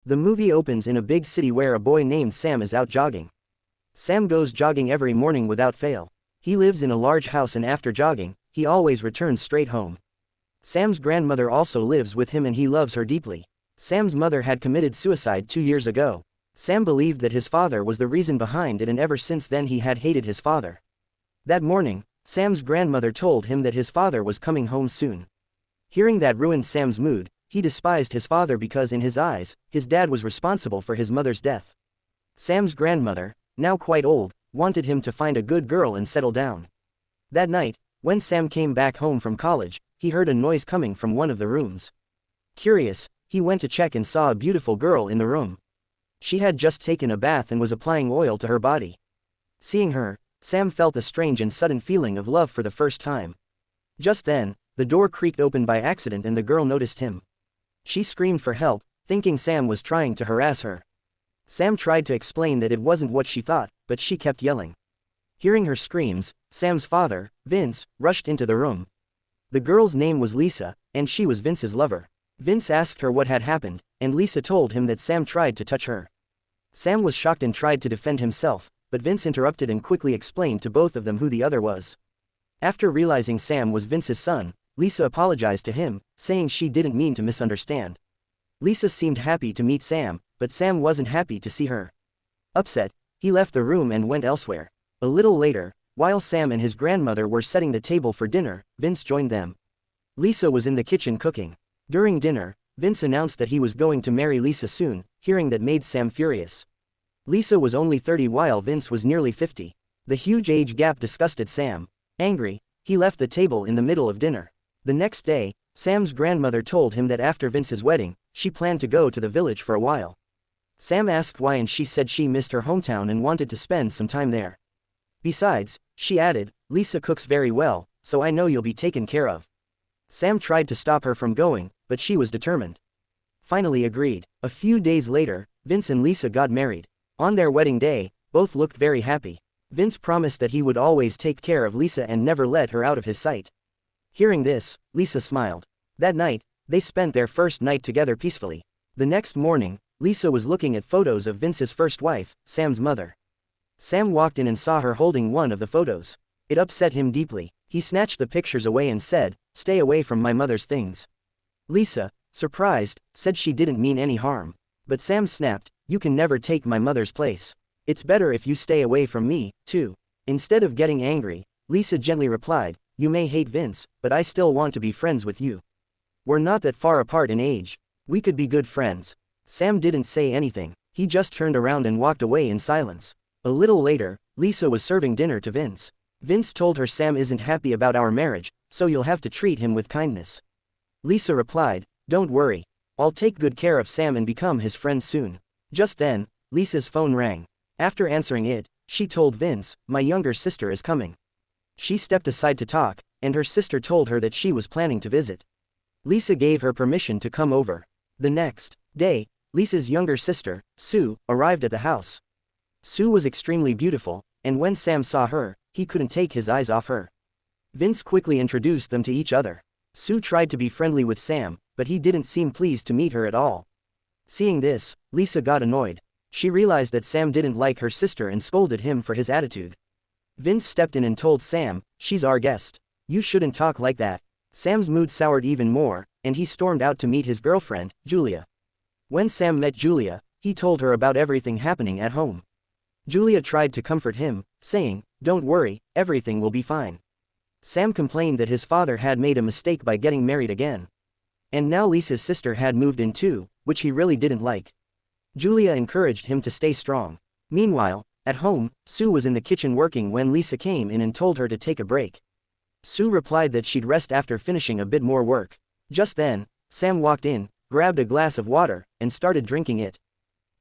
The movie opens in a big city where a boy named Sam is out jogging. Sam goes jogging every morning without fail. He lives in a large house and after jogging, he always returns straight home. Sam's grandmother also lives with him and he loves her deeply. Sam's mother had committed suicide 2 years ago. Sam believed that his father was the reason behind it and ever since then he had hated his father. That morning, Sam's grandmother told him that his father was coming home soon. Hearing that ruined Sam's mood. He despised his father because in his eyes, his dad was responsible for his mother's death. Sam's grandmother, now quite old, wanted him to find a good girl and settle down. That night, when Sam came back home from college, he heard a noise coming from one of the rooms. Curious, he went to check and saw a beautiful girl in the room. She had just taken a bath and was applying oil to her body. Seeing her, Sam felt a strange and sudden feeling of love for the first time. Just then, the door creaked open by accident and the girl noticed him. She screamed for help, thinking Sam was trying to harass her. Sam tried to explain that it wasn't what she thought, but she kept yelling. Hearing her screams, Sam's father, Vince, rushed into the room. The girl's name was Lisa, and she was Vince's lover. Vince asked her what had happened, and Lisa told him that Sam tried to touch her. Sam was shocked and tried to defend himself, but Vince interrupted and quickly explained to both of them who the other was. After realizing Sam was Vince's son, Lisa apologized to him, saying she didn't mean to misunderstand. Lisa seemed happy to meet Sam, but Sam wasn't happy to see her. Upset, he left the room and went elsewhere. A little later, while Sam and his grandmother were setting the table for dinner, Vince joined them. Lisa was in the kitchen cooking. During dinner, Vince announced that he was going to marry Lisa soon. Hearing that made Sam furious. Lisa was only 30 while Vince was nearly 50. The huge age gap disgusted Sam. Angry, he left the table in the middle of dinner. The next day, Sam's grandmother told him that after Vince's wedding, she planned to go to the village for a while. Sam asked why and she said she missed her hometown and wanted to spend some time there. Besides, she added, Lisa cooks very well, so I know you'll be taken care of. Sam tried to stop her from going, but she was determined. Finally agreed. A few days later, Vince and Lisa got married. On their wedding day, both looked very happy. Vince promised that he would always take care of Lisa and never let her out of his sight. Hearing this, Lisa smiled. That night, they spent their first night together peacefully. The next morning, Lisa was looking at photos of Vince's first wife, Sam's mother. Sam walked in and saw her holding one of the photos. It upset him deeply. He snatched the pictures away and said, "Stay away from my mother's things." Lisa, surprised, said she didn't mean any harm. But Sam snapped, "You can never take my mother's place. It's better if you stay away from me, too." Instead of getting angry, Lisa gently replied, "You may hate Vince, but I still want to be friends with you. We're not that far apart in age. We could be good friends." Sam didn't say anything. He just turned around and walked away in silence. A little later, Lisa was serving dinner to Vince. Vince told her Sam isn't happy about our marriage, so you'll have to treat him with kindness. Lisa replied, "Don't worry. I'll take good care of Sam and become his friend soon." Just then, Lisa's phone rang. After answering it, she told Vince, "My younger sister is coming." She stepped aside to talk, and her sister told her that she was planning to visit. Lisa gave her permission to come over. The next day, Lisa's younger sister, Sue, arrived at the house. Sue was extremely beautiful, and when Sam saw her, he couldn't take his eyes off her. Vince quickly introduced them to each other. Sue tried to be friendly with Sam, but he didn't seem pleased to meet her at all. Seeing this, Lisa got annoyed. She realized that Sam didn't like her sister and scolded him for his attitude. Vince stepped in and told Sam, "She's our guest. You shouldn't talk like that." Sam's mood soured even more, and he stormed out to meet his girlfriend, Julia. When Sam met Julia, he told her about everything happening at home. Julia tried to comfort him, saying, "Don't worry, everything will be fine." Sam complained that his father had made a mistake by getting married again. And now Lisa's sister had moved in too, which he really didn't like. Julia encouraged him to stay strong. Meanwhile, at home, Sue was in the kitchen working when Lisa came in and told her to take a break. Sue replied that she'd rest after finishing a bit more work. Just then, Sam walked in, grabbed a glass of water, and started drinking it.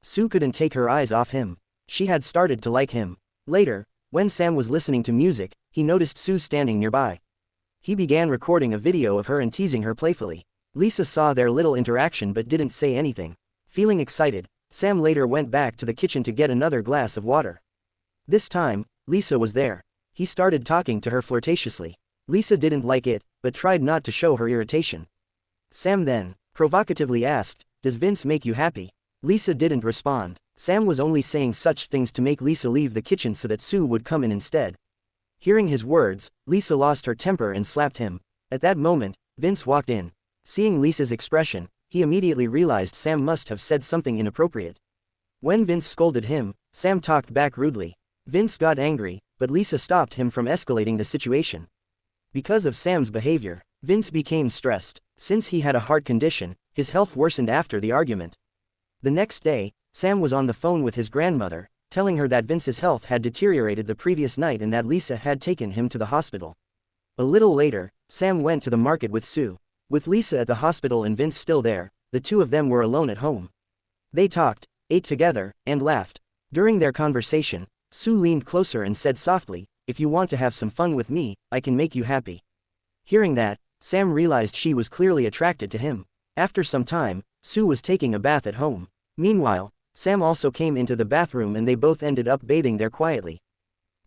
Sue couldn't take her eyes off him. She had started to like him. Later, when Sam was listening to music, he noticed Sue standing nearby. He began recording a video of her and teasing her playfully. Lisa saw their little interaction but didn't say anything. Feeling excited, Sam later went back to the kitchen to get another glass of water. This time, Lisa was there. He started talking to her flirtatiously. Lisa didn't like it, but tried not to show her irritation. Sam then, provocatively asked, "Does Vince make you happy?" Lisa didn't respond. Sam was only saying such things to make Lisa leave the kitchen so that Sue would come in instead. Hearing his words, Lisa lost her temper and slapped him. At that moment, Vince walked in. Seeing Lisa's expression, he immediately realized Sam must have said something inappropriate. When Vince scolded him, Sam talked back rudely. Vince got angry, but Lisa stopped him from escalating the situation. Because of Sam's behavior, Vince became stressed. Since he had a heart condition, his health worsened after the argument. The next day, Sam was on the phone with his grandmother, telling her that Vince's health had deteriorated the previous night and that Lisa had taken him to the hospital. A little later, Sam went to the market with Sue. With Lisa at the hospital and Vince still there, the two of them were alone at home. They talked, ate together, and laughed. During their conversation, Sue leaned closer and said softly, "If you want to have some fun with me, I can make you happy." Hearing that, Sam realized she was clearly attracted to him. After some time, Sue was taking a bath at home. Meanwhile, Sam also came into the bathroom and they both ended up bathing there quietly.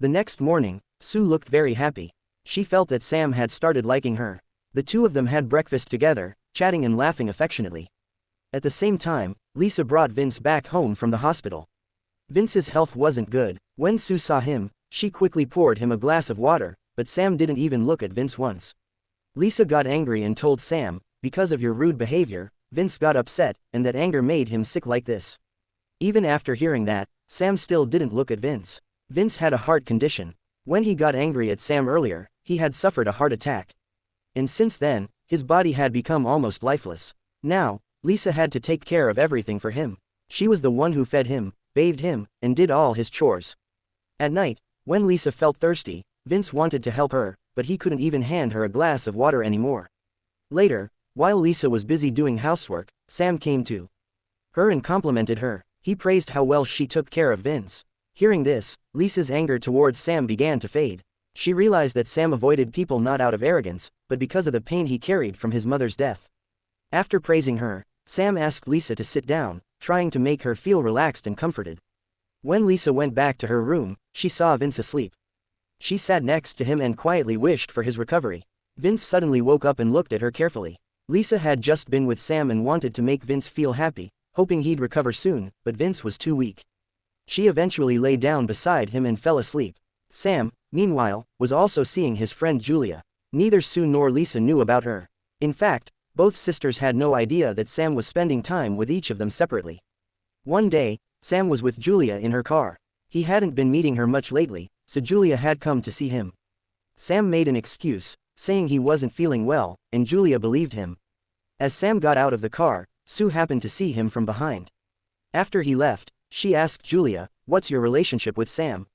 The next morning, Sue looked very happy. She felt that Sam had started liking her. The two of them had breakfast together, chatting and laughing affectionately. At the same time, Lisa brought Vince back home from the hospital. Vince's health wasn't good. When Sue saw him, she quickly poured him a glass of water, but Sam didn't even look at Vince once. Lisa got angry and told Sam, "Because of your rude behavior, Vince got upset, and that anger made him sick like this." Even after hearing that, Sam still didn't look at Vince. Vince had a heart condition. When he got angry at Sam earlier, he had suffered a heart attack. And since then, his body had become almost lifeless. Now, Lisa had to take care of everything for him. She was the one who fed him, bathed him, and did all his chores. At night, when Lisa felt thirsty, Vince wanted to help her, but he couldn't even hand her a glass of water anymore. Later, while Lisa was busy doing housework, Sam came to her and complimented her. He praised how well she took care of Vince. Hearing this, Lisa's anger towards Sam began to fade. She realized that Sam avoided people not out of arrogance, but because of the pain he carried from his mother's death. After praising her, Sam asked Lisa to sit down, trying to make her feel relaxed and comforted. When Lisa went back to her room, she saw Vince asleep. She sat next to him and quietly wished for his recovery. Vince suddenly woke up and looked at her carefully. Lisa had just been with Sam and wanted to make Vince feel happy, hoping he'd recover soon, but Vince was too weak. She eventually lay down beside him and fell asleep. Sam, meanwhile, was also seeing his friend Julia. Neither Sue nor Lisa knew about her. In fact, both sisters had no idea that Sam was spending time with each of them separately. One day, Sam was with Julia in her car. He hadn't been meeting her much lately, so Julia had come to see him. Sam made an excuse, saying he wasn't feeling well, and Julia believed him. As Sam got out of the car, Sue happened to see him from behind. After he left, she asked Julia, "What's your relationship with Sam?"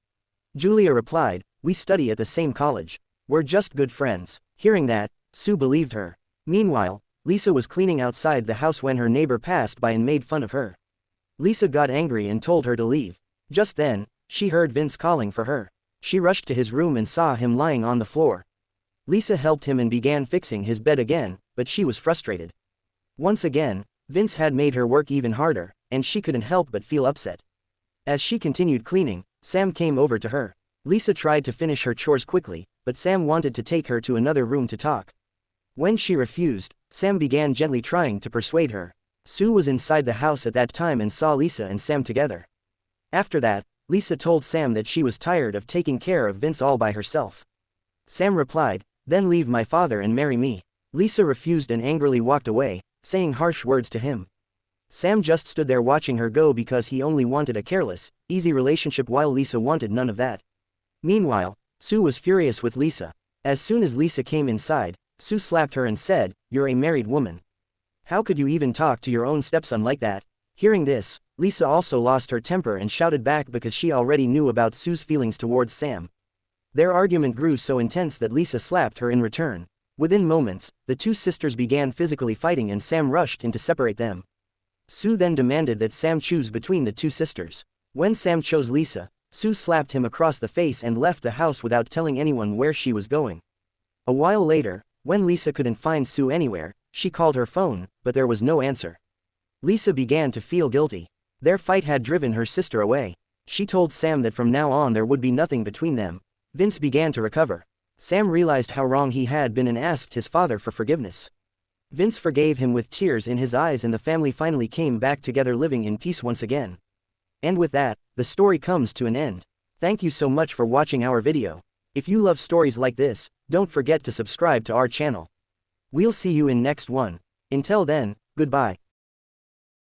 Julia replied, "We study at the same college. We're just good friends." Hearing that, Sue believed her. Meanwhile, Lisa was cleaning outside the house when her neighbor passed by and made fun of her. Lisa got angry and told her to leave. Just then, she heard Vince calling for her. She rushed to his room and saw him lying on the floor. Lisa helped him and began fixing his bed again, but she was frustrated. Once again, Vince had made her work even harder, and she couldn't help but feel upset. As she continued cleaning, Sam came over to her. Lisa tried to finish her chores quickly, but Sam wanted to take her to another room to talk. When she refused, Sam began gently trying to persuade her. Sue was inside the house at that time and saw Lisa and Sam together. After that, Lisa told Sam that she was tired of taking care of Vince all by herself. Sam replied, "Then leave my father and marry me." Lisa refused and angrily walked away, saying harsh words to him. Sam just stood there watching her go because he only wanted a careless, easy relationship while Lisa wanted none of that. Meanwhile, Sue was furious with Lisa. As soon as Lisa came inside, Sue slapped her and said, "You're a married woman. How could you even talk to your own stepson like that?" Hearing this, Lisa also lost her temper and shouted back because she already knew about Sue's feelings towards Sam. Their argument grew so intense that Lisa slapped her in return. Within moments, the two sisters began physically fighting and Sam rushed in to separate them. Sue then demanded that Sam choose between the two sisters. When Sam chose Lisa, Sue slapped him across the face and left the house without telling anyone where she was going. A while later, when Lisa couldn't find Sue anywhere, she called her phone, but there was no answer. Lisa began to feel guilty. Their fight had driven her sister away. She told Sam that from now on there would be nothing between them. Vince began to recover. Sam realized how wrong he had been and asked his father for forgiveness. Vince forgave him with tears in his eyes, and the family finally came back together, living in peace once again. And with that, the story comes to an end. Thank you so much for watching our video. If you love stories like this, don't forget to subscribe to our channel. We'll see you in next one. Until then, goodbye.